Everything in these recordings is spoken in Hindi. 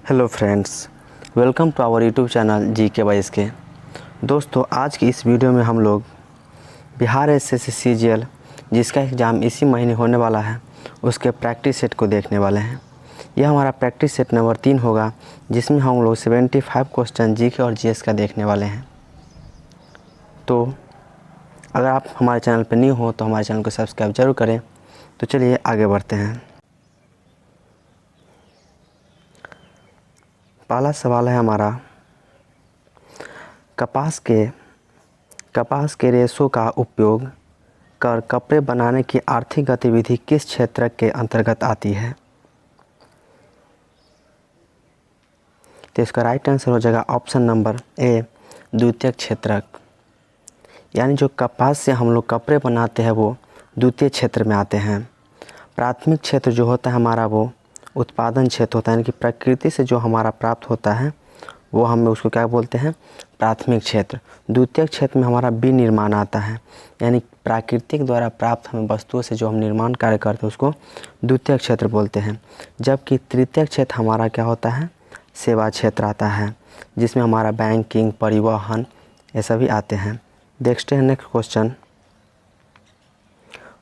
Hello friends, welcome to our YouTube channel GK by SK। दोस्तों, आज की इस वीडियो में हम लोग बिहार SSC CGL जिसका एग्ज़ाम इसी महीने होने वाला है उसके प्रैक्टिस सेट को देखने वाले हैं। यह हमारा प्रैक्टिस सेट नंबर 3 होगा जिसमें हम लोग 75 क्वेश्चन GK और GS का देखने वाले हैं। तो अगर आप हमारे चैनल पर न्यू हो तो हमारे चैनल को सब्सक्राइब जरूर करें। तो चलिए आगे बढ़ते हैं। पहला सवाल है हमारा, कपास के रेशों का उपयोग कर कपड़े बनाने की आर्थिक गतिविधि किस क्षेत्र के अंतर्गत आती है? तो इसका राइट आंसर हो जाएगा ऑप्शन नंबर ए, द्वितीयक क्षेत्रक। यानी जो कपास से हम लोग कपड़े बनाते हैं वो द्वितीय क्षेत्र में आते हैं। प्राथमिक क्षेत्र जो होता है हमारा वो उत्पादन क्षेत्र होता है, यानी कि प्रकृति से जो हमारा प्राप्त होता है वो हमें उसको क्या बोलते हैं, प्राथमिक क्षेत्र। द्वितीयक क्षेत्र में हमारा विनिर्माण आता है, यानी प्राकृतिक द्वारा प्राप्त हमें वस्तुओं से जो हम निर्माण कार्य करते हैं उसको द्वितीयक क्षेत्र बोलते हैं। जबकि तृतीयक क्षेत्र हमारा क्या होता है, सेवा क्षेत्र आता है, जिसमें हमारा बैंकिंग, परिवहन ये सभी आते हैं। देखते हैं नेक्स्ट क्वेश्चन।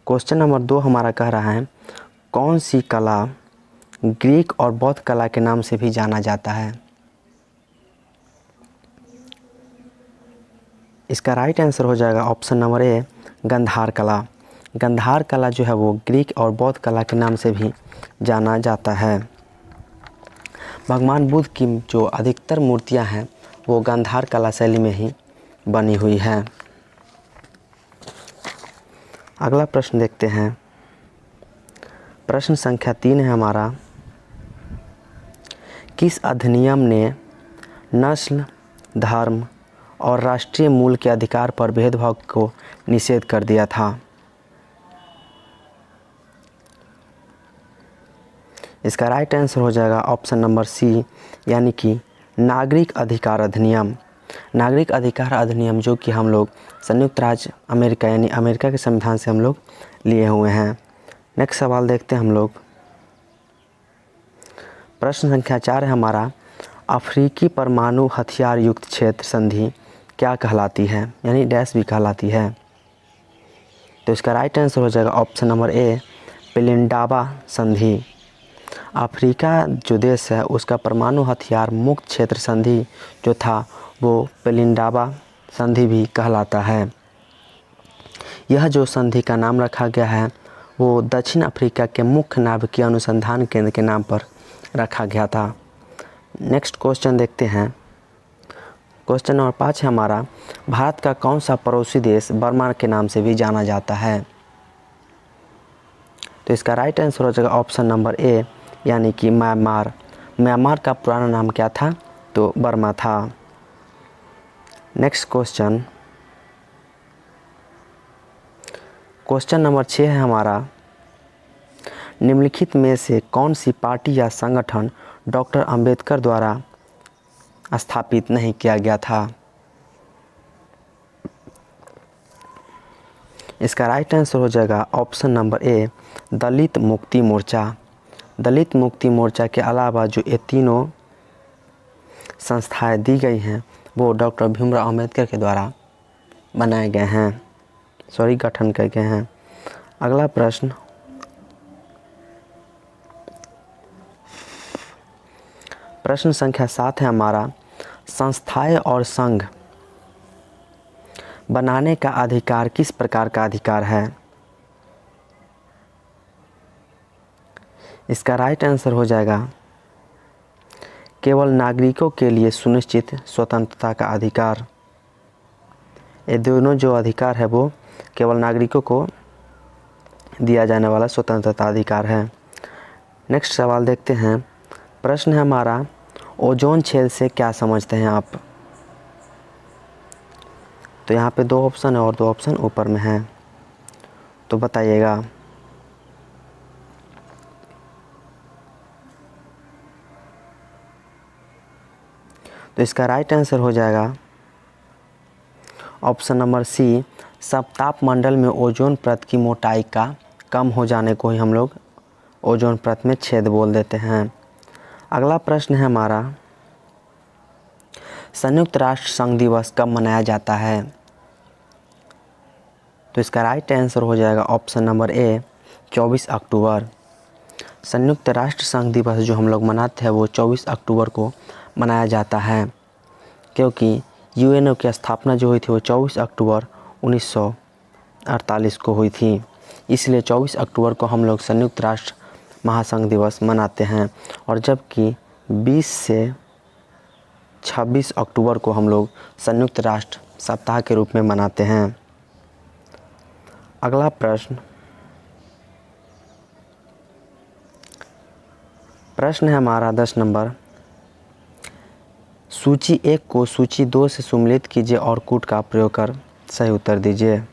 क्वेश्चन नंबर 2 हमारा कह रहा है, कौन सी कला ग्रीक और बौद्ध कला के नाम से भी जाना जाता है? इसका राइट आंसर हो जाएगा ऑप्शन नंबर ए, गंधार कला। गंधार कला जो है वो ग्रीक और बौद्ध कला के नाम से भी जाना जाता है। भगवान बुद्ध की जो अधिकतर मूर्तियां हैं वो गंधार कला शैली में ही बनी हुई है। अगला प्रश्न देखते हैं। प्रश्न संख्या 3 है हमारा, किस अधिनियम ने नस्ल, धर्म और राष्ट्रीय मूल के अधिकार पर भेदभाव को निषेध कर दिया था? इसका राइट आंसर हो जाएगा ऑप्शन नंबर सी, यानी कि नागरिक अधिकार अधिनियम। नागरिक अधिकार अधिनियम जो कि हम लोग संयुक्त राज्य अमेरिका यानी अमेरिका के संविधान से हम लोग लिए हुए हैं। नेक्स्ट सवाल देखते हैं हम लोग। प्रश्न संख्या 4 है हमारा, अफ्रीकी परमाणु हथियार युक्त क्षेत्र संधि क्या कहलाती है, यानी डैश भी कहलाती है? तो इसका राइट आंसर हो जाएगा ऑप्शन नंबर ए, पेलिंडाबा संधि। अफ्रीका जो देश है उसका परमाणु हथियार मुक्त क्षेत्र संधि जो था वो पेलिंडाबा संधि भी कहलाता है। यह जो संधि का नाम रखा गया है वो दक्षिण अफ्रीका के मुख्य नाभिकीय अनुसंधान केंद्र के नाम पर रखा गया था। नेक्स्ट क्वेश्चन देखते हैं। क्वेश्चन नंबर 5 है हमारा, भारत का कौन सा पड़ोसी देश बर्मा के नाम से भी जाना जाता है? तो इसका राइट आंसर हो जाएगा ऑप्शन नंबर ए, यानी कि म्यांमार। म्यांमार का पुराना नाम क्या था, तो बर्मा था। नेक्स्ट क्वेश्चन, क्वेश्चन नंबर 6 है हमारा, निम्नलिखित में से कौन सी पार्टी या संगठन डॉक्टर अंबेडकर द्वारा स्थापित नहीं किया गया था? इसका राइट आंसर हो जाएगा ऑप्शन नंबर ए, दलित मुक्ति मोर्चा। दलित मुक्ति मोर्चा के अलावा जो ये तीनों संस्थाएं दी गई हैं वो डॉक्टर भीमराव अंबेडकर के द्वारा बनाए गए हैं, गठन किए गए हैं। अगला प्रश्न, प्रश्न संख्या 7 है हमारा, संस्थाएं और संघ बनाने का अधिकार किस प्रकार का अधिकार है? इसका राइट आंसर हो जाएगा केवल नागरिकों के लिए सुनिश्चित स्वतंत्रता का अधिकार। ये दोनों जो अधिकार है वो केवल नागरिकों को दिया जाने वाला स्वतंत्रता अधिकार है। नेक्स्ट सवाल देखते हैं। प्रश्न है हमारा, ओजोन छेद से क्या समझते हैं आप? तो यहाँ पे 2 ऑप्शन है और 2 ऑप्शन ऊपर में है, तो बताइएगा। तो इसका राइट आंसर हो जाएगा ऑप्शन नंबर सी, सप्तापमंडल में ओजोन परत की मोटाई का कम हो जाने को ही हम लोग ओजोन परत में छेद बोल देते हैं। अगला प्रश्न है हमारा, संयुक्त राष्ट्र संघ दिवस कब मनाया जाता है? तो इसका राइट आंसर हो जाएगा ऑप्शन नंबर ए 24 अक्टूबर। संयुक्त राष्ट्र संघ दिवस जो हम लोग मनाते हैं वो 24 अक्टूबर को मनाया जाता है, क्योंकि यूएनओ की स्थापना जो हुई थी वो 24 अक्टूबर 1948 को हुई थी। इसलिए 24 अक्टूबर को हम लोग संयुक्त राष्ट्र महासंघ दिवस मनाते हैं, और जबकि 20 से 26 अक्टूबर को हम लोग संयुक्त राष्ट्र सप्ताह के रूप में मनाते हैं। अगला प्रश्न है हमारा 10 नंबर, सूची 1 को सूची 2 से सम्मिलित कीजिए और कूट का प्रयोग कर सही उत्तर दीजिए।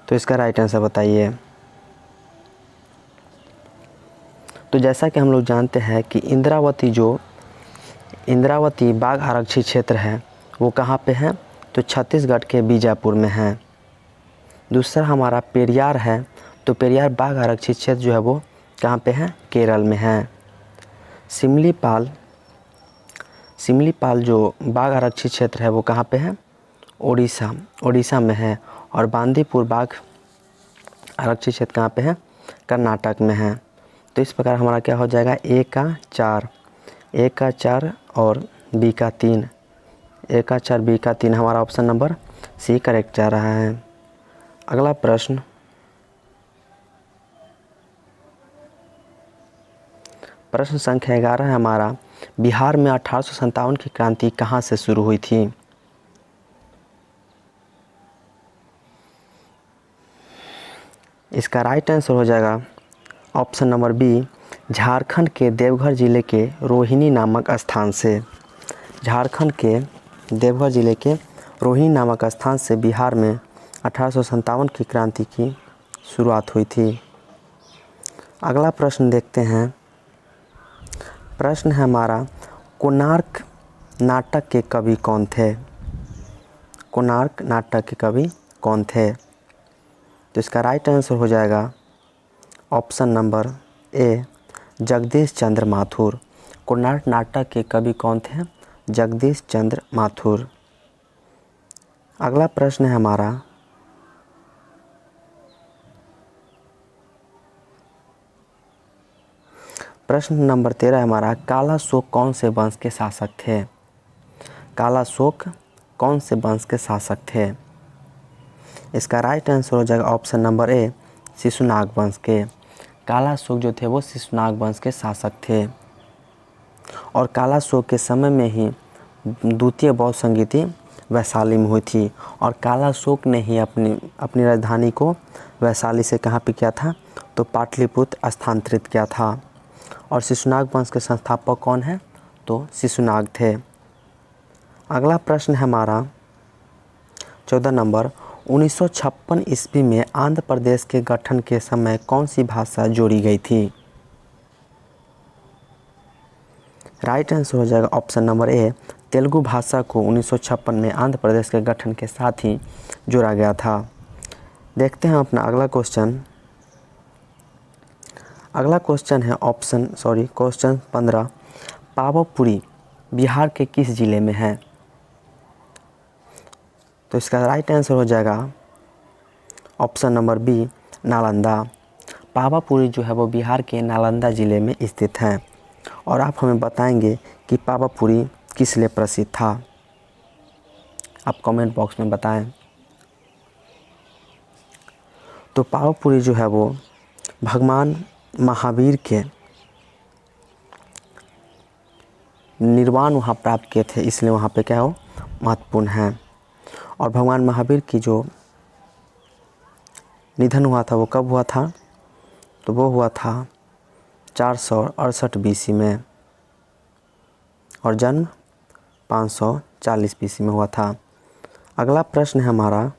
तो इसका राइट आंसर बताइए। तो जैसा कि हम लोग जानते हैं कि इंद्रावती बाघ आरक्षित क्षेत्र है वो कहाँ पे है? तो छत्तीसगढ़ के बीजापुर में है। दूसरा हमारा पेरियार है, तो पेरियार बाघ आरक्षित क्षेत्र जो है वो कहाँ पे है? केरल में है। सिमलीपाल जो बाघ आरक्षित क्षेत्र है वो कहाँ पे है? उड़ीसा में है। और बांदीपुर बाघ आरक्षित क्षेत्र कहाँ पे है? कर्नाटक में है। तो इस प्रकार हमारा क्या हो जाएगा? ए का 4 और बी का 3, ए का 4 बी का 3, हमारा ऑप्शन नंबर सी करेक्ट जा रहा है। अगला प्रश्न संख्या 11 है हमारा, बिहार में 1857 की क्रांति कहाँ से शुरू हुई थी? इसका राइट आंसर हो जाएगा ऑप्शन नंबर बी, झारखंड के देवघर जिले के रोहिणी नामक स्थान से। झारखंड के देवघर जिले के रोहिणी नामक स्थान से बिहार में 1857 की क्रांति की शुरुआत हुई थी। अगला प्रश्न देखते हैं। प्रश्न है हमारा, कोणार्क नाटक के कवि कौन थे? कोणार्क नाटक के कवि कौन थे? तो इसका राइट आंसर हो जाएगा ऑप्शन नंबर ए, जगदीश चंद्र माथुर। कोणार्क नाटक के कवि कौन थे? जगदीश चंद्र माथुर। अगला प्रश्न है हमारा, प्रश्न नंबर 13 है हमारा, काला शोक कौन से वंश के शासक थे? काला शोक कौन से वंश के शासक थे? इसका राइट आंसर हो जाएगा ऑप्शन नंबर ए, शिशुनाग वंश के। काला शोक जो थे वो शिशुनाग वंश के शासक थे, और काला शोक के समय में ही द्वितीय बौद्ध संगीति वैशाली में हुई थी, और काला शोक ने ही अपनी राजधानी को वैशाली से कहाँ पे किया था? तो पाटलिपुत्र स्थानांतरित किया था। और शिशुनाग वंश के संस्थापक कौन है? तो शिशुनाग थे। अगला प्रश्न है हमारा 14 नंबर, 1956 ईस्वी में आंध्र प्रदेश के गठन के समय कौन सी भाषा जोड़ी गई थी? राइट आंसर हो जाएगा ऑप्शन नंबर ए, तेलुगु भाषा को 1956 में आंध्र प्रदेश के गठन के साथ ही जोड़ा गया था। देखते हैं अपना अगला क्वेश्चन। अगला क्वेश्चन है क्वेश्चन 15, पावापुरी बिहार के किस जिले में है? तो इसका राइट आंसर हो जाएगा option number B, Nalanda. Pawapuri जो है वो बिहार के नालंदा ज़िले में स्थित है। और आप हमें बताएंगे कि पावापुरी किस लिए प्रसिद्ध था? आप कमेंट बॉक्स में बताएं। तो पावापुरी जो है वो भगवान महावीर के निर्वाण वहाँ प्राप्त किए थे, इसलिए वहाँ पे क्या हो महत्वपूर्ण है। और भगवान महावीर की जो निधन हुआ था वो कब हुआ था? तो वो हुआ था 468 BC में, और जन्म 540 BC में हुआ था। अगला प्रश्न है हमारा,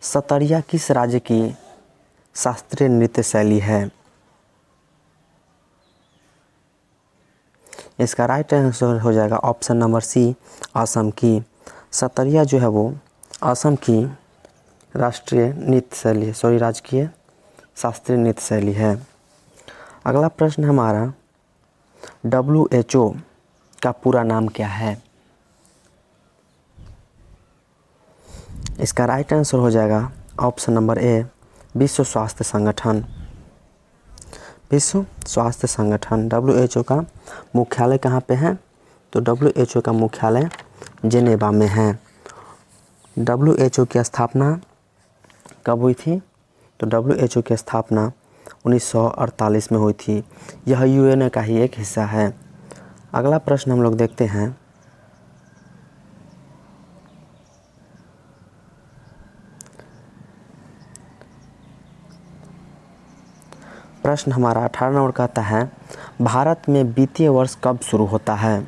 सतरिया किस राज्य की शास्त्रीय नृत्य शैली है? इसका राइट आंसर हो जाएगा ऑप्शन नंबर सी, असम की। सतरिया जो है वो असम की राष्ट्रीय नृत्य शैली, सॉरी राजकीय शास्त्रीय नृत्य शैली है। अगला प्रश्न हमारा WHO का पूरा नाम क्या है? इसका राइट आंसर हो जाएगा ऑप्शन नंबर ए, विश्व स्वास्थ्य संगठन। विश्व स्वास्थ्य संगठन। WHO का मुख्यालय कहाँ पे है? तो WHO का मुख्यालय जेनेवा में है। WHO की स्थापना कब हुई थी? तो WHO की स्थापना 1948 में हुई थी। यह UN का ही एक हिस्सा है। अगला प्रश्न हम लोग देखते हैं। प्रश्न हमारा 18 नंबर कहता है, भारत में वित्तीय वर्ष कब शुरू होता है?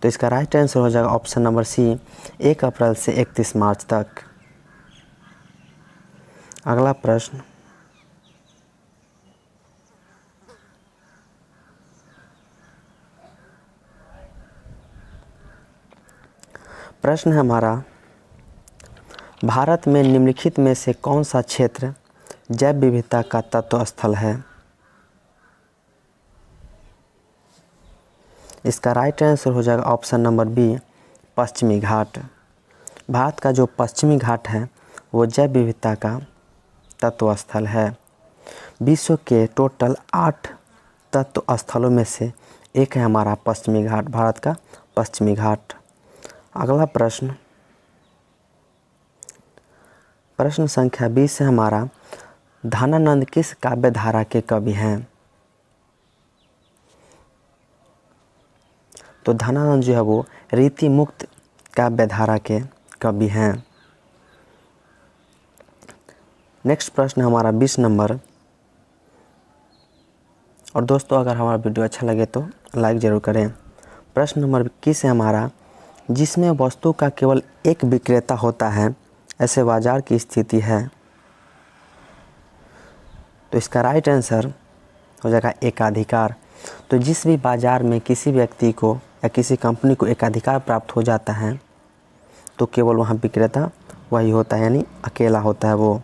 तो इसका राइट आंसर हो जाएगा ऑप्शन नंबर सी, 1 अप्रैल से 31 मार्च तक। अगला प्रश्न प्रश्न है हमारा, भारत में निम्नलिखित में से कौन सा क्षेत्र जैव विविधता का तत्व स्थल है? इसका राइट आंसर हो जाएगा ऑप्शन नंबर बी, पश्चिमी घाट। भारत का जो पश्चिमी घाट है वो जैव विविधता का तत्व स्थल है। विश्व के टोटल 8 तत्व स्थलों में से एक है हमारा पश्चिमी घाट, भारत का पश्चिमी घाट। अगला प्रश्न प्रश्न संख्या 20 है हमारा, धनानंद किस काव्य धारा के कवि हैं? तो धनानंद जो है वो रीति मुक्त काव्य धारा के कवि हैं। नेक्स्ट प्रश्न हमारा 20 नंबर। और दोस्तों अगर हमारा वीडियो अच्छा लगे तो लाइक ज़रूर करें। प्रश्न नंबर 21 है हमारा, जिसमें वस्तु का केवल एक विक्रेता होता है ऐसे बाजार की स्थिति है? तो इसका राइट आंसर हो जाएगा एकाधिकार। तो जिस भी बाज़ार में किसी व्यक्ति को या किसी कंपनी को एकाधिकार प्राप्त हो जाता है तो केवल वहाँ विक्रेता वही होता है, यानी अकेला होता है वो।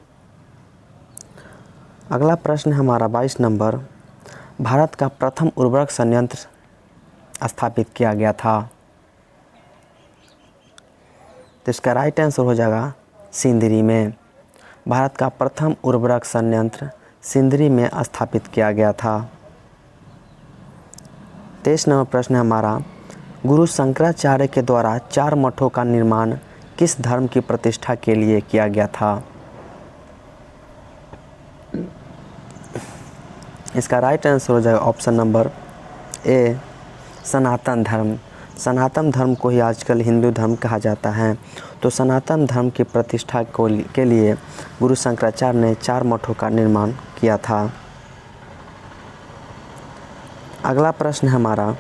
अगला प्रश्न हमारा 22 नंबर, भारत का प्रथम उर्वरक संयंत्र स्थापित किया गया था? तो इसका राइट आंसर हो जाएगा सिंदरी में। भारत का प्रथम उर्वरक संयंत्र सिंदरी में स्थापित किया गया था। 23 नंबर प्रश्न है हमारा, गुरु शंकराचार्य के द्वारा 4 मठों का निर्माण किस धर्म की प्रतिष्ठा के लिए किया गया था? इसका राइट आंसर हो जाएगा ऑप्शन नंबर ए, सनातन धर्म। सनातन धर्म को ही आजकल हिंदू धर्म कहा जाता है। तो सनातन धर्म की प्रतिष्ठा के लिए गुरु शंकराचार्य ने 4 मठों का निर्माण किया था। अगला प्रश्न हमारा,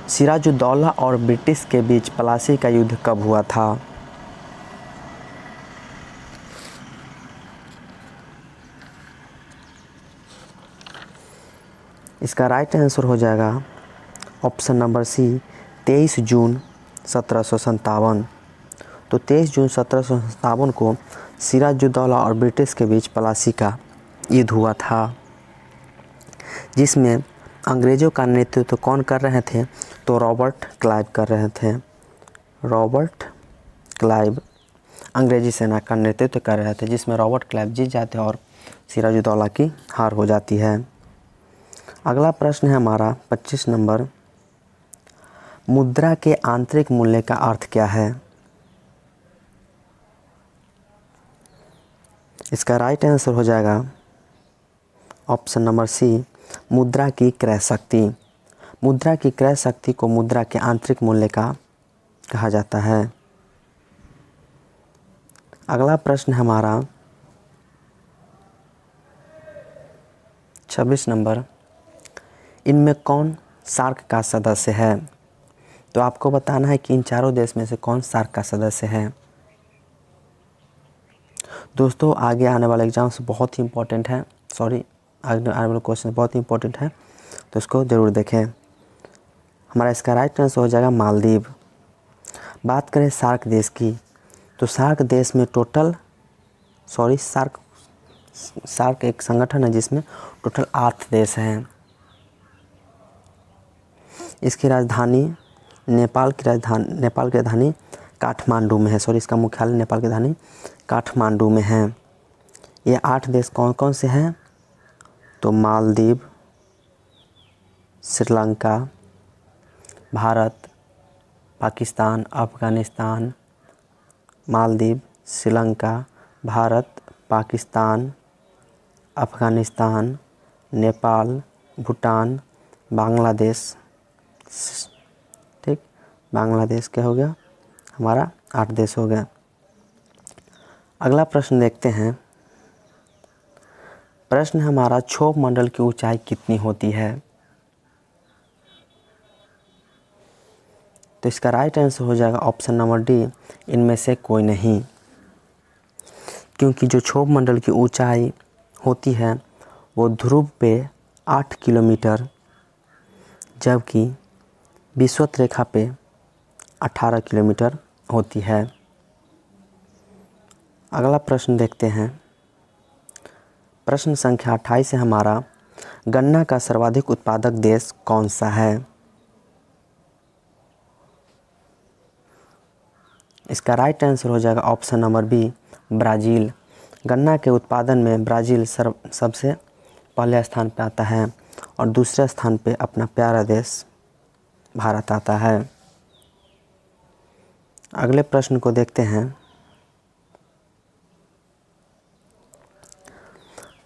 सिराजुद्दौला और ब्रिटिश के बीच प्लासी का युद्ध कब हुआ था? इसका राइट आंसर हो जाएगा ऑप्शन नंबर सी, 23 जून 1757। तो 23 जून 1757 को सिराजुद्दौला और ब्रिटिश के बीच प्लासी का युद्ध हुआ था, जिसमें अंग्रेज़ों का नेतृत्व कौन कर रहे थे? तो रॉबर्ट क्लाइव कर रहे थे। रॉबर्ट क्लाइव अंग्रेजी सेना का नेतृत्व कर रहे थे, जिसमें रॉबर्ट क्लाइव जीत जाते हैं और सिराजुद्दौला की हार हो जाती है। अगला प्रश्न है हमारा 25 नंबर, मुद्रा के आंतरिक मूल्य का अर्थ क्या है? इसका राइट आंसर हो जाएगा ऑप्शन नंबर सी, मुद्रा की क्रय शक्ति। मुद्रा की क्रय शक्ति को मुद्रा के आंतरिक मूल्य का कहा जाता है। अगला प्रश्न हमारा 26 नंबर, इनमें कौन सार्क का सदस्य है? तो आपको बताना है कि इन चारों देश में से कौन सार्क का सदस्य है। दोस्तों आगे आने वाले एग्जाम्स बहुत ही इंपॉर्टेंट है, आगे आने वाले क्वेश्चन बहुत ही इंपॉर्टेंट है, तो इसको ज़रूर देखें। हमारा इसका राइट आंसर हो जाएगा मालदीव। बात करें सार्क देश की, तो सार्क देश में सार्क एक संगठन है जिसमें टोटल 8 देश हैं। इसकी राजधानी नेपाल की राजधानी काठमांडू में है। इसका मुख्यालय नेपाल की राजधानी काठमांडू में है। ये 8 देश कौन कौन से हैं? तो मालदीव, श्रीलंका, भारत, पाकिस्तान, अफ़गानिस्तान, मालदीव, श्रीलंका, भारत, पाकिस्तान, अफ़गानिस्तान, नेपाल, भूटान, बांग्लादेश। ठीक, बांग्लादेश क्या हो गया? हमारा 8 देश हो गया। अगला प्रश्न देखते हैं। प्रश्न हमारा, क्षोभ मंडल की ऊंचाई कितनी होती है? तो इसका राइट आंसर हो जाएगा ऑप्शन नंबर डी, इनमें से कोई नहीं। क्योंकि जो क्षोभ मंडल की ऊंचाई होती है वो ध्रुव पे 8 किलोमीटर, जबकि विषुवत रेखा पे 18 किलोमीटर होती है। अगला प्रश्न देखते हैं। प्रश्न संख्या 28 है हमारा, गन्ना का सर्वाधिक उत्पादक देश कौन सा है? इसका राइट आंसर हो जाएगा ऑप्शन नंबर बी, ब्राज़ील। गन्ना के उत्पादन में ब्राज़ील सबसे पहले स्थान पे आता है और दूसरे स्थान पे अपना प्यारा देश भारत आता है। अगले प्रश्न को देखते हैं।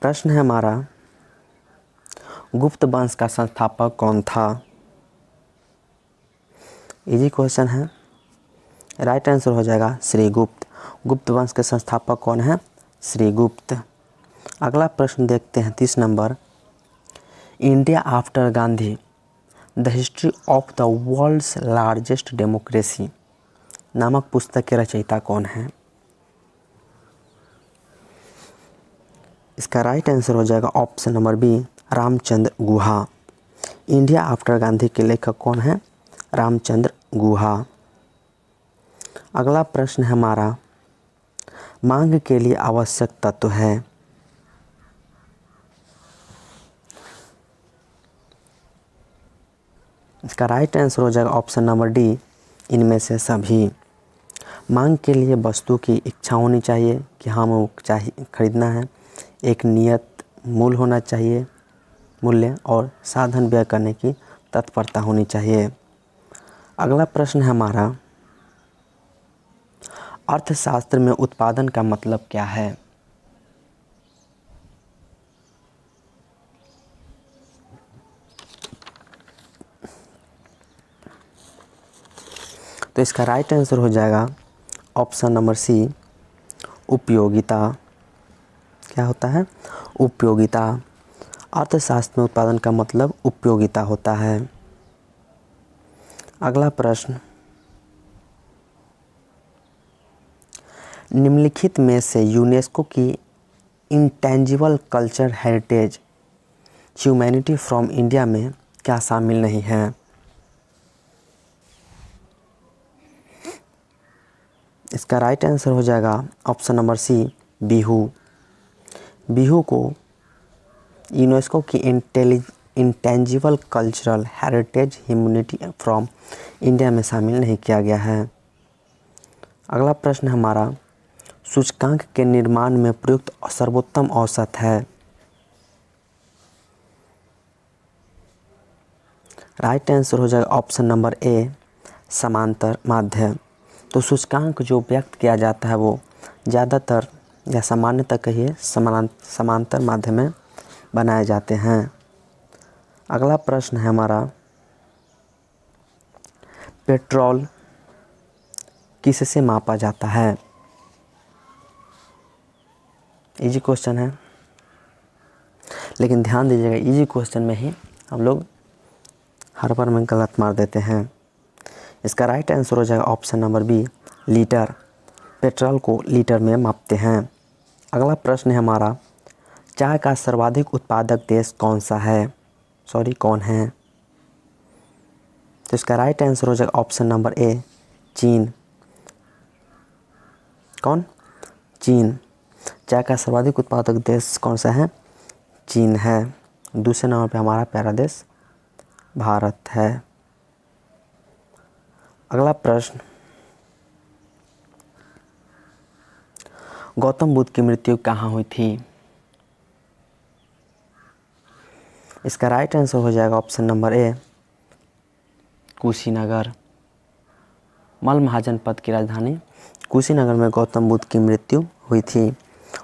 प्रश्न है हमारा, गुप्त वंश का संस्थापक कौन था? इजी क्वेश्चन है, राइट आंसर हो जाएगा श्रीगुप्त। गुप्त वंश के संस्थापक कौन है? श्रीगुप्त। अगला प्रश्न देखते हैं 30 number, India after Gandhi the history of the world's largest democracy नामक पुस्तक के रचयिता कौन है? इसका राइट आंसर हो जाएगा option number B, Ramachandra Guha. India after Gandhi के लेखक कौन है? रामचंद्र गुहा। अगला प्रश्न है हमारा, मांग के लिए आवश्यक तत्व है। इसका राइट आंसर हो जाएगा ऑप्शन नंबर डी, इनमें से सभी। मांग के लिए वस्तु की इच्छा होनी चाहिए कि हाँ वो खरीदना है, एक नियत मूल्य होना चाहिए, मूल्य और साधन व्यय करने की तत्परता होनी चाहिए। अगला प्रश्न है हमारा, अर्थशास्त्र में उत्पादन का मतलब क्या है? तो इसका राइट आंसर हो जाएगा ऑप्शन नंबर सी, उपयोगिता। क्या होता है? उपयोगिता। अर्थशास्त्र में उत्पादन का मतलब उपयोगिता होता है। अगला प्रश्न, निम्नलिखित में से यूनेस्को की intangible culture heritage humanity from India में क्या शामिल नहीं है? इसका राइट आंसर हो जाएगा option number C, Bihu. Bihu को यूनेस्को की intangible cultural heritage humanity from India में शामिल नहीं किया गया है। अगला प्रश्न हमारा, सूचकांक के निर्माण में प्रयुक्त सर्वोत्तम औसत है। राइट आंसर हो जाएगा ऑप्शन नंबर ए, समांतर माध्य। तो सूचकांक जो व्यक्त किया जाता है वो ज़्यादातर या सामान्यतः कहिए समांतर माध्य में बनाए जाते हैं। अगला प्रश्न है हमारा, पेट्रोल किससे मापा जाता है? इजी क्वेश्चन है, लेकिन ध्यान दीजिएगा, इजी क्वेश्चन में ही हम लोग हर बार में गलत मार देते हैं। इसका राइट आंसर हो जाएगा option number B, litre. Petrol को लीटर में मापते हैं। अगला प्रश्न है हमारा, चाय का सर्वाधिक उत्पादक देश कौन सा है, कौन है? तो इसका राइट आंसर हो जाएगा ऑप्शन नंबर ए, चीन। कौन? चीन। चाय का सर्वाधिक उत्पादक देश कौन सा है? चीन है। दूसरे नंबर पे हमारा प्यारा देश भारत है। अगला प्रश्न, गौतम बुद्ध की मृत्यु कहाँ हुई थी? इसका राइट आंसर हो जाएगा ऑप्शन नंबर ए, कुशीनगर। मल महाजनपद की राजधानी कुशीनगर में गौतम बुद्ध की मृत्यु हुई थी।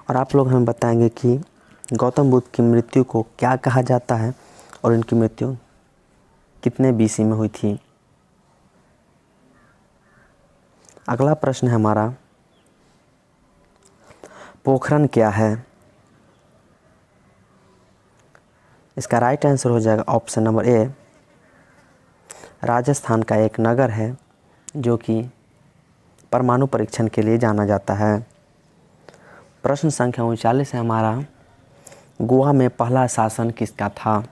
और आप लोग हमें बताएंगे कि गौतम बुद्ध की मृत्यु को क्या कहा जाता है और इनकी मृत्यु कितने BC में हुई थी। अगला प्रश्न है हमारा, पोखरन क्या है? इसका राइट आंसर हो जाएगा ऑप्शन नंबर ए, राजस्थान का एक नगर है जो कि परमाणु परीक्षण के लिए जाना जाता है। प्रश्न संख्या 39 है हमारा, गोवा में पहला शासन किसका था?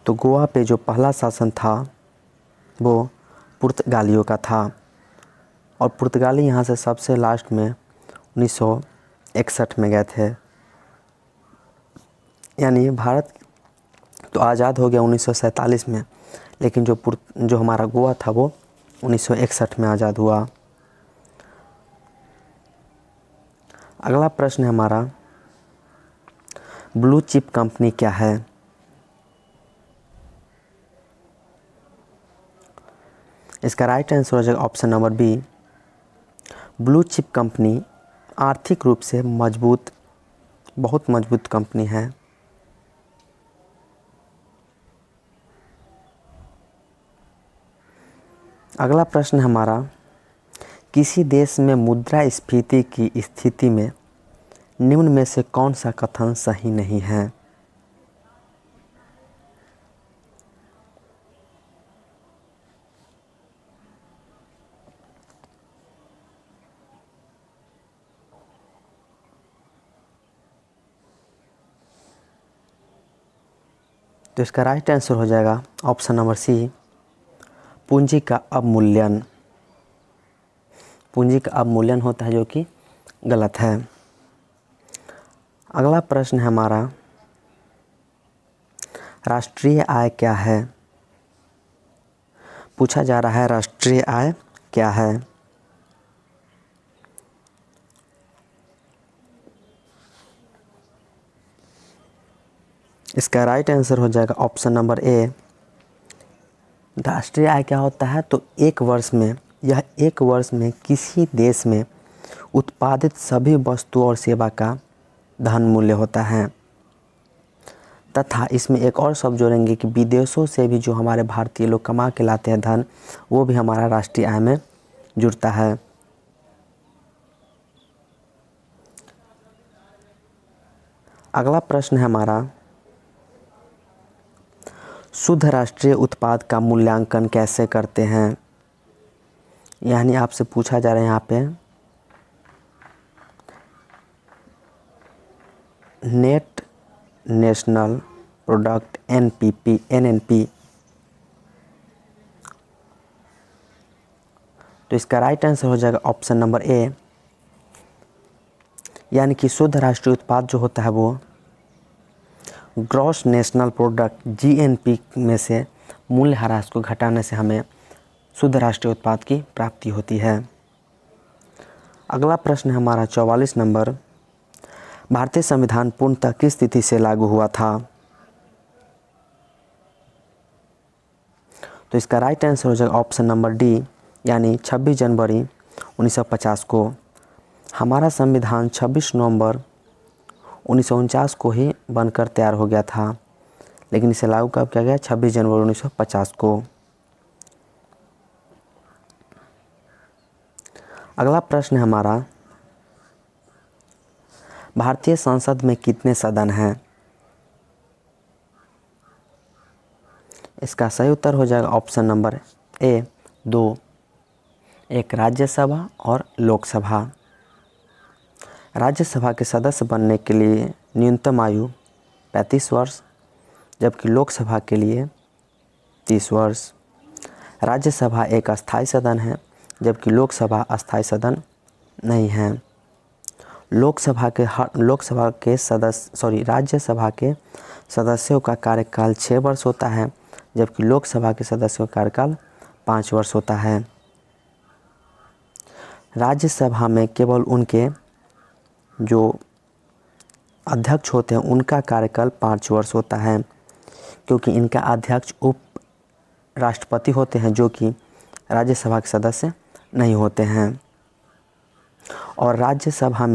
तो गोवा पे जो पहला शासन था वो पुर्तगालियों का था। और पुर्तगाली यहाँ से सबसे लास्ट में 1961 में गए थे। यानी भारत तो आज़ाद हो गया 1947 में, लेकिन जो हमारा गोवा था वो 1961 में आज़ाद हुआ। अगला प्रश्न है हमारा, ब्लू चिप कंपनी क्या है? इसका राइट आंसर हो जाएगा option number B, blue chip company आर्थिक रूप से बहुत मजबूत कंपनी है। अगला प्रश्न हमारा, किसी देश में मुद्रास्फीति की स्थिति में निम्न में से कौन सा कथन सही नहीं है? तो इसका राइट आंसर हो जाएगा ऑप्शन नंबर सी, पूंजी का अवमूल्यन। पूंजी का अवमूल्यन होता है जो कि गलत है। अगला प्रश्न है हमारा, राष्ट्रीय आय क्या है? पूछा जा रहा है राष्ट्रीय आय क्या है? इसका राइट आंसर हो जाएगा ऑप्शन नंबर ए, राष्ट्रीय आय क्या होता है? तो एक वर्ष में किसी देश में उत्पादित सभी वस्तु और सेवा का धन मूल्य होता है। तथा इसमें एक और शब्द जोड़ेंगे कि विदेशों से भी जो हमारे भारतीय लोग कमा के लाते हैं धन, वो भी हमारा राष्ट्रीय आय में जुड़ता है। अगला प्रश्न है हमारा, शुद्ध राष्ट्रीय उत्पाद का मूल्यांकन कैसे करते हैं? यानी आपसे पूछा जा रहा है यहाँ पे नेट नेशनल प्रोडक्ट NNP। तो इसका राइट आंसर हो जाएगा ऑप्शन नंबर ए, यानी कि शुद्ध राष्ट्रीय उत्पाद जो होता है वो ग्रॉस नेशनल प्रोडक्ट GNP में से मूल्यह्रास को घटाने से हमें शुद्ध राष्ट्रीय उत्पाद की प्राप्ति होती है। अगला प्रश्न है हमारा 44 नंबर, भारतीय संविधान पूर्णतः किस तिथि से लागू हुआ था? तो इसका राइट आंसर हो जाएगा ऑप्शन नंबर डी, यानी 26 जनवरी 1950 को। हमारा संविधान 26 नवंबर 1949 को ही बनकर तैयार हो गया था, लेकिन इसे लागू कब किया गया? 26 जनवरी 1950 को। अगला प्रश्न है हमारा, भारतीय संसद में कितने सदन हैं? इसका सही उत्तर हो जाएगा ऑप्शन नंबर ए 2, एक राज्यसभा और लोकसभा। राज्यसभा के सदस्य बनने के लिए न्यूनतम आयु 35 वर्ष, जबकि लोकसभा के लिए 30 वर्ष। राज्यसभा एक अस्थायी सदन है, जबकि लोकसभा अस्थायी सदन नहीं है। राज्यसभा के सदस्यों का कार्यकाल 6 वर्ष होता है, जबकि लोकसभा के सदस्यों का कार्यकाल 5 वर्ष होता है। राज्यसभा में केवल उनके जो अध्यक्ष होते हैं उनका कार्यकाल 5 वर्ष होता है, क्योंकि इनका अध्यक्ष उप राष्ट्रपति होते हैं जो कि राज्यसभा के सदस्य नहीं होते हैं। और राज्यसभा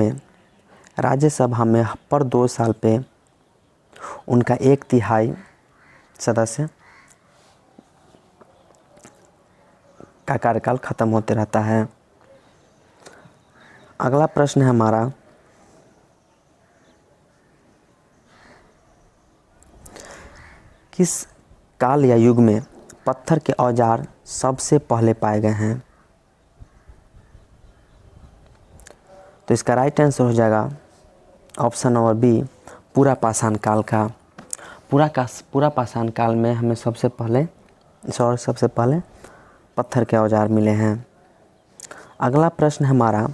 में पर 2 साल पे उनका 1/3 सदस्य का कार्यकाल खत्म होते रहता है। अगला प्रश्न है हमारा, किस काल या युग में पत्थर के औजार सबसे पहले पाए गए हैं? तो इसका राइट आंसर हो जाएगा ऑप्शन नंबर बी, पूरा पाषाण काल का। पूरा पाषाण काल में हमें सबसे पहले पत्थर के औजार मिले हैं। अगला प्रश्न हमारा,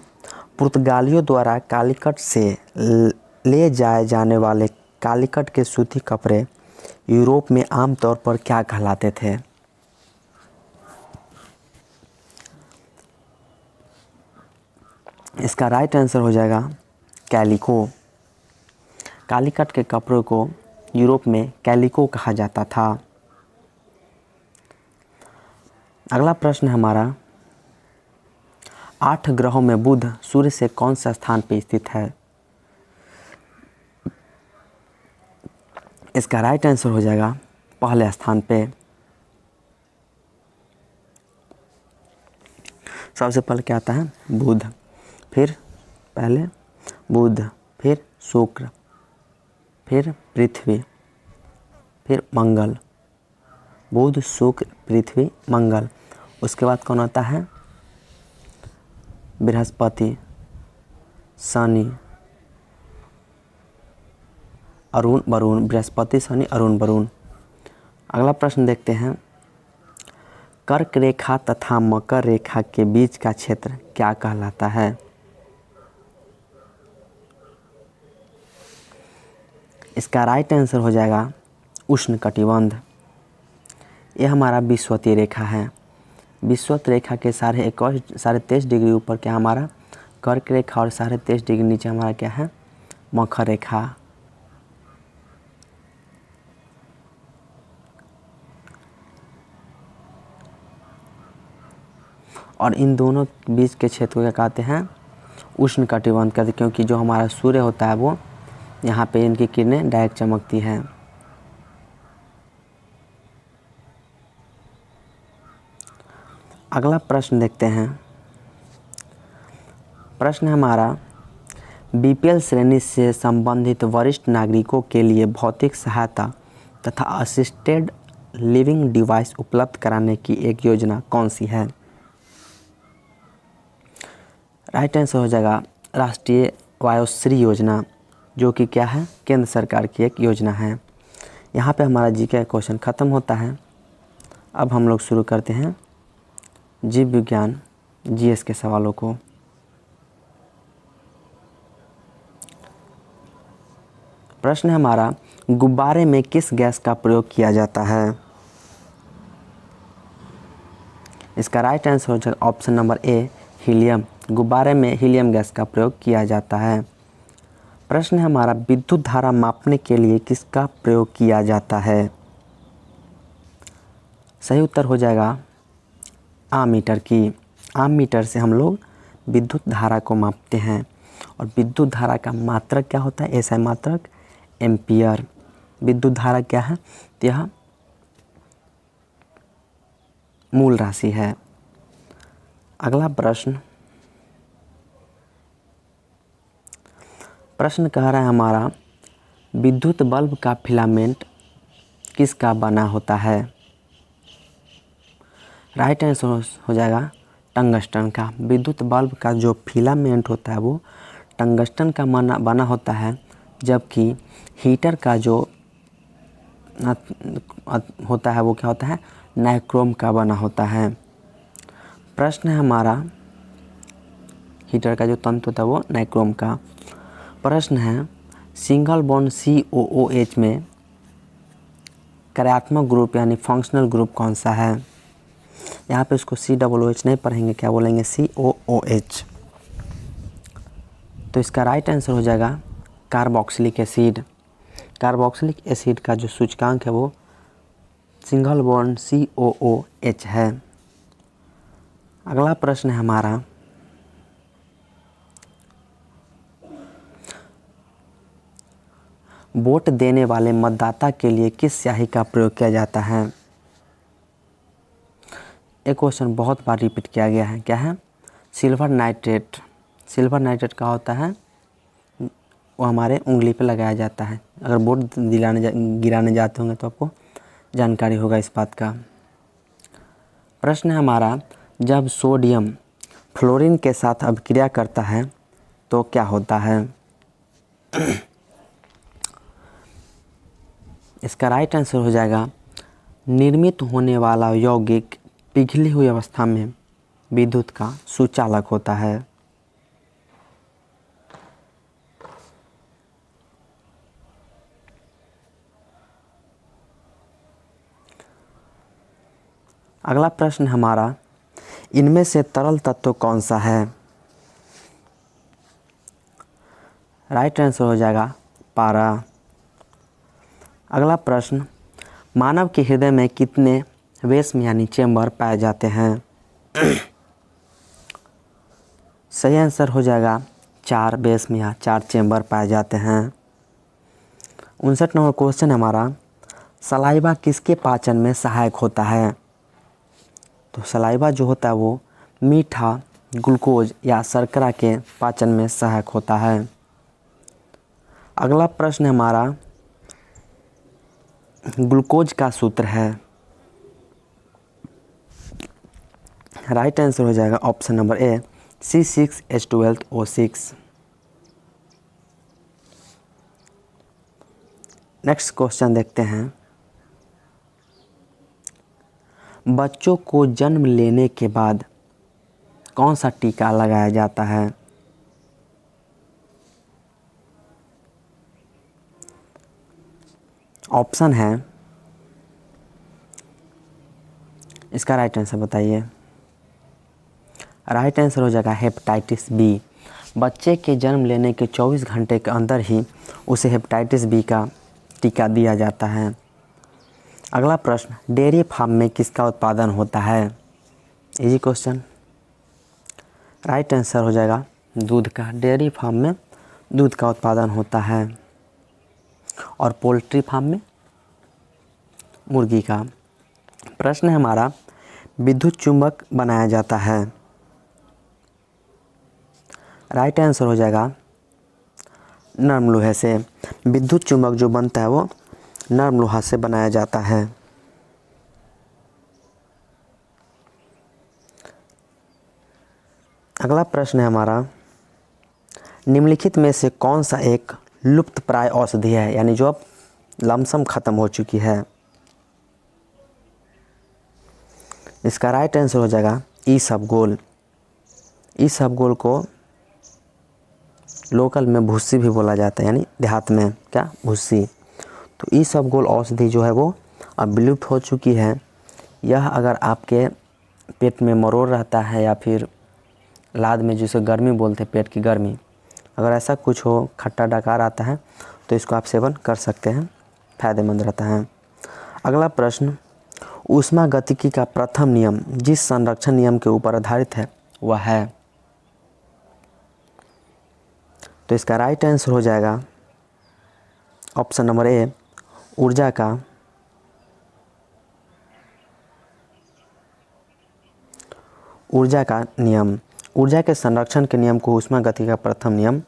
पुर्तगालियों द्वारा कालीकट से ले जाए जाने वाले कालीकट के सूती कपड़े यूरोप में आमतौर पर क्या कहलाते थे? इसका राइट आंसर हो जाएगा कैलिको। कालीकट के कपड़ों को यूरोप में कैलिको कहा जाता था। अगला प्रश्न हमारा, 8 ग्रहों में बुध सूर्य से कौन सा स्थान पे स्थित है? इसका राइट आंसर हो जाएगा पहले स्थान पे। सबसे पहले क्या आता है? बुध, फिर पहले बुध, फिर शुक्र, फिर पृथ्वी, फिर मंगल। बुध, शुक्र, पृथ्वी, मंगल। उसके बाद कौन आता है? बृहस्पति, शनि, अरुण, वरुण। बृहस्पति, शनि, अरुण, वरुण। अगला प्रश्न देखते हैं, कर्क रेखा तथा मकर रेखा के बीच का क्षेत्र क्या कहलाता है? इसका राइट आंसर हो जाएगा उष्णकटिबंध। यह हमारा विषुवतीय रेखा है। विषुवत रेखा के 23.5 डिग्री ऊपर क्या हमारा कर्क रेखा और 23.5 डिग्री नीचे हमारा क्या है? मकर रेखा। और इन दोनों के बीच के क्षेत्र को क्या कहते हैं? उष्णकटिबंध कहते हैं, क्योंकि जो हमारा सूर्य होता है वो यहाँ पे इनकी किरणें डायरेक्ट चमकती हैं। अगला प्रश्न देखते हैं। प्रश्न हमारा, बीपीएल श्रेणी से संबंधित वरिष्ठ नागरिकों के लिए भौतिक सहायता तथा असिस्टेड लिविंग डिवाइस उपलब्ध कराने की एक योजना कौन सी है? राइट आंसर हो जाएगा राष्ट्रीय वयोश्री योजना, जो कि क्या है? केंद्र सरकार की एक योजना है। यहाँ पे हमारा जीके का क्वेश्चन ख़त्म होता है। अब हम लोग शुरू करते हैं जीव विज्ञान जीएस के सवालों को। प्रश्न है हमारा, गुब्बारे में किस गैस का प्रयोग किया जाता है? इसका राइट आंसर हो जाएगा ऑप्शन नंबर ए, हीलियम। गुब्बारे में हीलियम गैस का प्रयोग किया जाता है। प्रश्न है हमारा, विद्युत धारा मापने के लिए किसका प्रयोग किया जाता है? सही उत्तर हो जाएगा आममीटर की। आममीटर से हम लोग विद्युत धारा को मापते हैं। और विद्युत धारा का मात्रक क्या होता है? ऐसा मात्रक एम्पियर। विद्युत धारा क्या है? तो यह मूल राशि है। अगला प्रश्न कह रहा है हमारा, विद्युत बल्ब का फिलामेंट किसका बना होता है? राइट आंसर हो जाएगा टंगस्टन का। विद्युत बल्ब का जो फिलामेंट होता है वो टंगस्टन का बना होता है, जबकि हीटर का जो होता है वो क्या होता है, नाइक्रोम का बना होता है। प्रश्न है हमारा, हीटर का जो तंतु होता है वो नाइक्रोम का। प्रश्न है, सिंगल बॉन्ड COOH में कार्यात्मक ग्रुप यानी फंक्शनल ग्रुप कौन सा है? यहाँ पे इसको COOH नहीं पढ़ेंगे, क्या बोलेंगे, COOH। तो इसका राइट आंसर हो जाएगा कार्बोक्सिलिक एसिड। कार्बोक्सिलिक एसिड का जो सूचकांक है वो सिंगल बॉन्ड COOH है। अगला प्रश्न है हमारा, वोट देने वाले मतदाता के लिए किस स्याही का प्रयोग किया जाता है? एक क्वेश्चन बहुत बार रिपीट किया गया है, क्या है, सिल्वर नाइट्रेट। सिल्वर नाइट्रेट का होता है वो हमारे उंगली पे लगाया जाता है। अगर वोट गिराने जाते होंगे तो आपको जानकारी होगा इस बात का। प्रश्न है हमारा, जब सोडियम फ्लोरीन के साथ अभिक्रिया करता है तो क्या होता है? इसका राइट आंसर हो जाएगा निर्मित होने वाला यौगिक पिघली हुई अवस्था में विद्युत का सुचालक होता है। अगला प्रश्न हमारा, इनमें से तरल तत्व कौन सा है? राइट आंसर हो जाएगा पारा। अगला प्रश्न, मानव के हृदय में कितने वेस्म यानी चेंबर पाए जाते हैं? सही आंसर हो जाएगा 4 वेस्म या 4 चेंबर पाए जाते हैं। 59 नंबर क्वेश्चन हमारा, सलाइवा किसके पाचन में सहायक होता है? तो सलाइवा जो होता है वो मीठा, ग्लूकोज या शर्करा के पाचन में सहायक होता है। अगला प्रश्न हमारा, ग्लूकोज का सूत्र है। राइट आंसर हो जाएगा option number A C6H12O6। Next question देखते हैं, बच्चों को जन्म लेने के बाद कौन सा टीका लगाया जाता है? ऑप्शन है, इसका राइट आंसर बताइए। राइट आंसर हो जाएगा हेपेटाइटिस बी। बच्चे के जन्म लेने के 24 घंटे के अंदर ही उसे हेपेटाइटिस बी का टीका दिया जाता है। अगला प्रश्न, डेयरी फार्म में किसका उत्पादन होता है? Easy question. राइट आंसर हो जाएगा दूध का। डेयरी फार्म में दूध का उत्पादन होता है और पोल्ट्री फार्म में मुर्गी का। प्रश्न है हमारा, विद्युत चुंबक बनाया जाता है। राइट आंसर हो जाएगा नर्म लोहे से। विद्युत चुंबक जो बनता है वो नर्म लोहा से बनाया जाता है। अगला प्रश्न है हमारा, निम्नलिखित में से कौन सा एक लुप्त प्राय औषधि है, यानी जो अब लमसम खत्म हो चुकी है? इसका राइट आंसर हो जाएगा इसबगोल। इसबगोल को लोकल में भुस्सी भी बोला जाता है, यानी देहात में क्या, भुस्सी। तो इसबगोल औषधि जो है वो अब विलुप्त हो चुकी है। यह अगर आपके पेट में मरोड़ रहता है या फिर लाद में, जिसे गर्मी बोलते हैं, पेट की गर्मी, अगर ऐसा कुछ हो, खट्टा डकार आता है, तो इसको आप सेवन कर सकते हैं, फायदेमंद रहता है। अगला प्रश्न, ऊष्मागतिकी का प्रथम नियम जिस संरक्षण नियम के ऊपर आधारित है वह है? तो इसका राइट आंसर हो जाएगा ऑप्शन नंबर ए ऊर्जा का नियम। ऊर्जा के संरक्षण के नियम को ऊष्मागतिकी का प्रथम नियम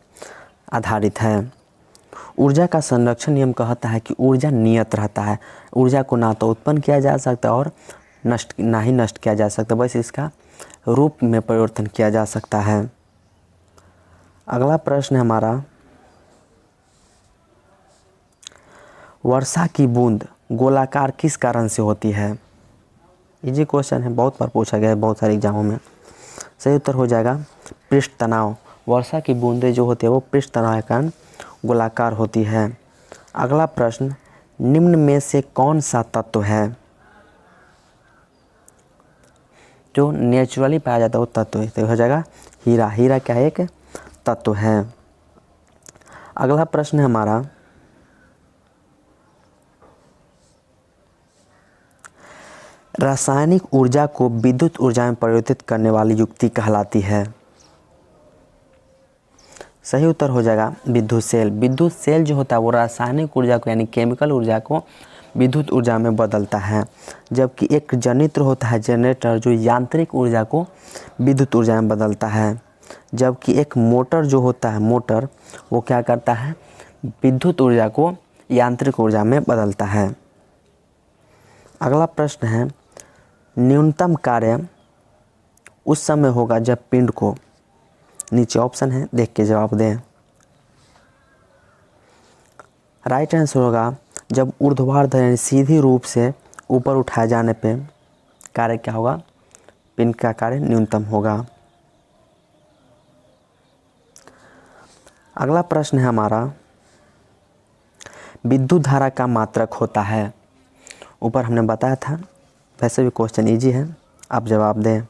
आधारित है। ऊर्जा का संरक्षण नियम कहता है कि ऊर्जा नियत रहता है। ऊर्जा को ना तो उत्पन्न किया जा सकता और ना ही नष्ट किया जा सकता, बस इसका रूप में परिवर्तन किया जा सकता है। अगला प्रश्न है हमारा, वर्षा की बूंद गोलाकार किस कारण से होती है? इजी क्वेश्चन है, बहुत बार पूछा गया है बहुत सारे एग्जामों में। सही उत्तर हो जाएगा पृष्ठ तनाव। वर्षा की बूंदें जो होती है वो पृष्ठ तनाव के कारण गोलाकार होती है। अगला प्रश्न, निम्न में से कौन सा तत्व है जो नेचुरली पाया जाता है वो तत्व है? तो हो जाएगा हीरा। हीरा क्या है? एक तत्व है। अगला प्रश्न है हमारा, रासायनिक ऊर्जा को विद्युत ऊर्जा में परिवर्तित करने वाली युक्ति कहलाती है? सही उत्तर हो जाएगा विद्युत सेल। विद्युत सेल जो होता है वो रासायनिक ऊर्जा को यानी केमिकल ऊर्जा को विद्युत ऊर्जा में बदलता है, जबकि एक जनरेटर होता है, जनरेटर, जो यांत्रिक ऊर्जा को विद्युत ऊर्जा में बदलता है, जबकि एक मोटर जो होता है, मोटर, वो क्या करता है? विद्युत ऊर्जा को यांत्रिक ऊर्जा में बदलता है। अगला प्रश्न है, न्यूनतम कार्य उस समय होगा जब पिंड को, नीचे ऑप्शन है, देख के जवाब दें। राइट आंसर होगा जब ऊर्ध्वाधर यानी सीधी रूप से ऊपर उठाए जाने पे कार्य क्या होगा? पिंड का कार्य न्यूनतम होगा। अगला प्रश्न है हमारा, विद्युत धारा का मात्रक होता है? ऊपर हमने बताया था, वैसे भी क्वेश्चन इजी है, आप जवाब दें।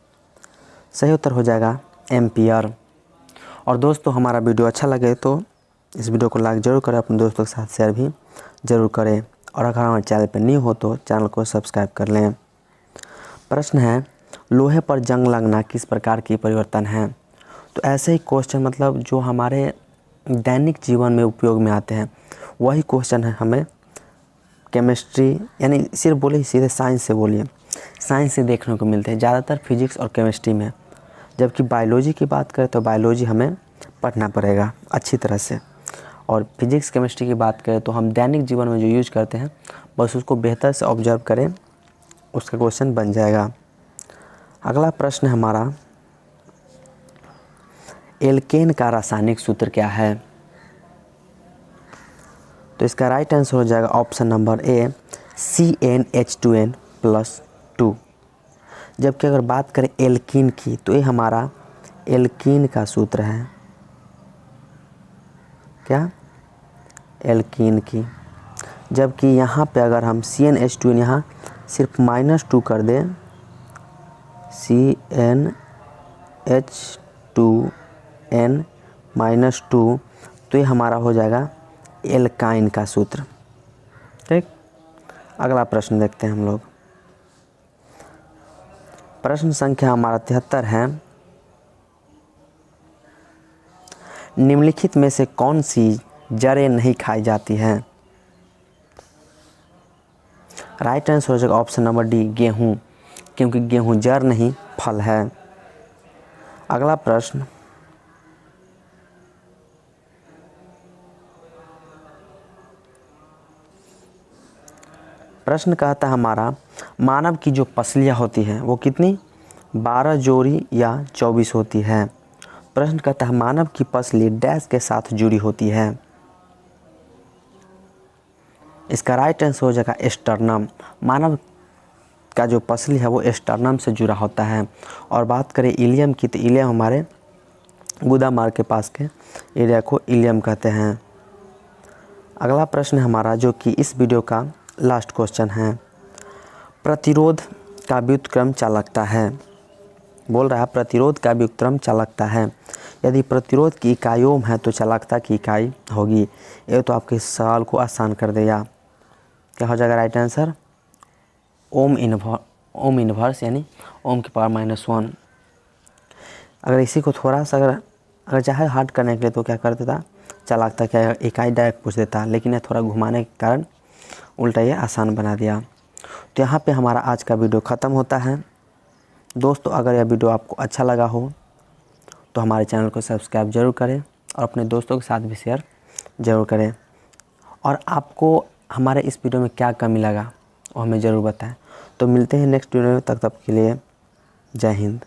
सही उत्तर हो जाएगा एम्पियर। और दोस्तों हमारा वीडियो अच्छा लगे तो इस वीडियो को लाइक ज़रूर करें, अपने दोस्तों के साथ शेयर भी ज़रूर करें, और अगर हमारे चैनल पर न्यू हो तो चैनल को सब्सक्राइब कर लें। प्रश्न है, लोहे पर जंग लगना किस प्रकार की परिवर्तन है? तो ऐसे ही क्वेश्चन मतलब जो हमारे दैनिक जीवन में उपयोग में आते हैं वही क्वेश्चन है हमें केमिस्ट्री, यानी सिर्फ बोले सीधे साइंस से बोलिए, साइंस से देखने को मिलते हैं ज़्यादातर फिजिक्स और केमिस्ट्री में। जबकि बायोलॉजी की बात करें तो बायोलॉजी हमें पढ़ना पड़ेगा अच्छी तरह से, और फिजिक्स केमिस्ट्री की बात करें तो हम दैनिक जीवन में जो यूज करते हैं बस उसको बेहतर से ऑब्जर्व करें, उसका क्वेश्चन बन जाएगा। अगला प्रश्न है हमारा, एल्केन का रासायनिक सूत्र क्या है? तो इसका राइट आंसर हो जाएगा ऑप्शन नंबर ए, CnH2n+2। जबकि अगर बात करें एल्कीन की तो ये हमारा एल्कीन का सूत्र है। क्या? एल्कीन की। जबकि यहाँ पे अगर हम CnH2n यहाँ सिर्फ -2 कर दें, CnH2n-2, तो ये हमारा हो जाएगा एल्काइन का सूत्र। ठीक, अगला प्रश्न देखते हैं हम लोग। प्रश्न संख्या हमारा 73 है, निम्नलिखित में से कौन सी जड़ें नहीं खाई जाती हैं? राइट आंसर हो जाएगा ऑप्शन नंबर डी, गेहूँ, क्योंकि गेहूँ जड़ नहीं फल है। अगला प्रश्न, प्रश्न कहता है हमारा, मानव की जो पसलियाँ होती हैं वो कितनी? 12 जोड़ी या 24 होती है? प्रश्न कहता है मानव की पसली डैश के साथ जुड़ी होती है? इसका राइट आंसर हो जाएगा एस्टर्नम। मानव का जो पसली है वो एस्टर्नम से जुड़ा होता है। और बात करें इलियम की तो इलियम हमारे गुदा मार्ग के पास के एरिया को इलियम कहते हैं। अगला प्रश्न है हमारा जो कि इस वीडियो का लास्ट क्वेश्चन है, प्रतिरोध का व्युत्क्रम चालकता है। बोल रहा है प्रतिरोध का व्युत्क्रम चालकता है। यदि प्रतिरोध की इकाई ओम है तो चालकता की इकाई होगी। ये तो आपके सवाल को आसान कर देगा। क्या हो जाएगा राइट आंसर? ओम इन्वर्स यानी ओम की पावर -1। अगर इसी को थोड़ा सा अगर चाहे हार्ड करने के लिए तो क्या कर देता, चालकता क्या इकाई डायरेक्ट पूछ देता, लेकिन ये थोड़ा घुमाने के कारण उल्टा ये आसान बना दिया। तो यहाँ पे हमारा आज का वीडियो ख़त्म होता है। दोस्तों अगर यह वीडियो आपको अच्छा लगा हो तो हमारे चैनल को सब्सक्राइब ज़रूर करें और अपने दोस्तों के साथ भी शेयर ज़रूर करें। और आपको हमारे इस वीडियो में क्या कमी लगा वो हमें ज़रूर बताएं। तो मिलते हैं नेक्स्ट वीडियो में, तब के लिए जय हिंद।